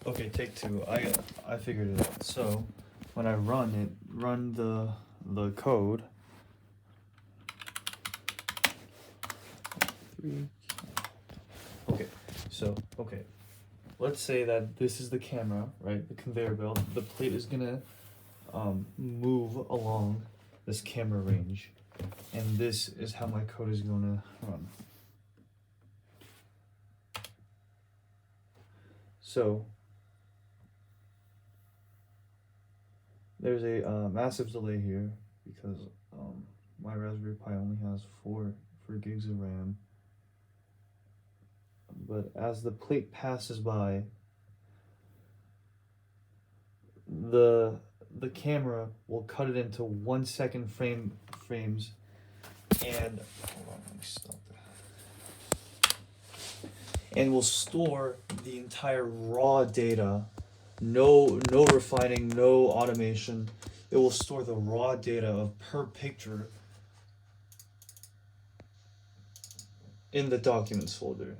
Okay, take two. I figured it out. So when I run the code. Okay, so let's say that this is the camera, right? The conveyor belt. The plate is gonna move along this camera range, and this is how my code is gonna run. So there's a massive delay here because my Raspberry Pi only has 4 gigs of RAM. But as the plate passes by, the camera will cut it into 1 second frames, and hold on, let me stop that. And will store the entire raw data. No refining, no automation. It will store the raw data of per picture in the documents folder.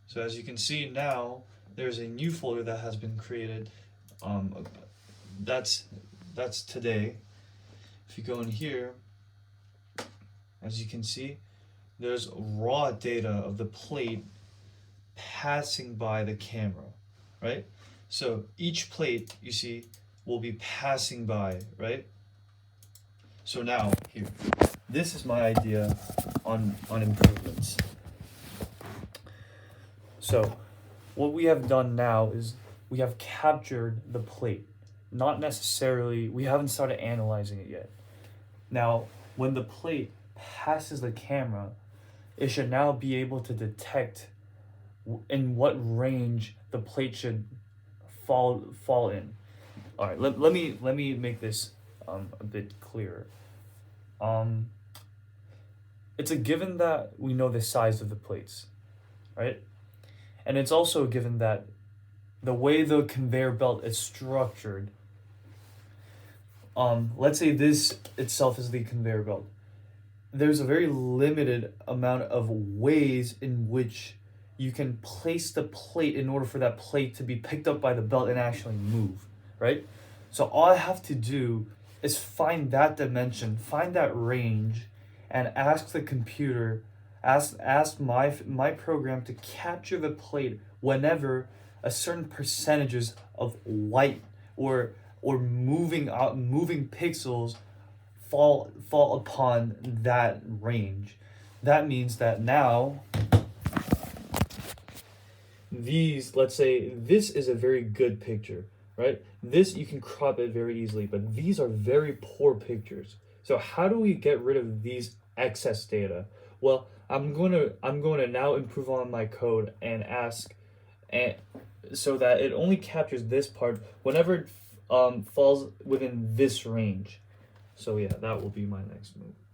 So as you can see now, there's a new folder that has been created. That's today. If you go in here, as you can see, there's raw data of the plate passing by the camera, right? So each plate, you see, will be passing by, right? So now, here, this is my idea on improvements. So what we have done now is we have captured the plate. Not necessarily, we haven't started analyzing it yet. Now, when the plate passes the camera, it should now be able to detect in what range the plate should fall in. All right, let me make this a bit clearer. It's a given that we know the size of the plates, right? And it's also a given that the way the conveyor belt is structured, let's say this itself is the conveyor belt. There's a very limited amount of ways in which you can place the plate in order for that plate to be picked up by the belt and actually move, right? So all I have to do is find that dimension, find that range, and ask the computer, ask my program to capture the plate whenever a certain percentages of light or moving pixels fall upon that range. That means that now these, let's say this is a very good picture, right? This you can crop it very easily, but these are very poor pictures. So how do we get rid of these excess data? Well, I'm going to now improve on my code and ask, and so that it only captures this part whenever it falls within this range. So yeah, that will be my next move.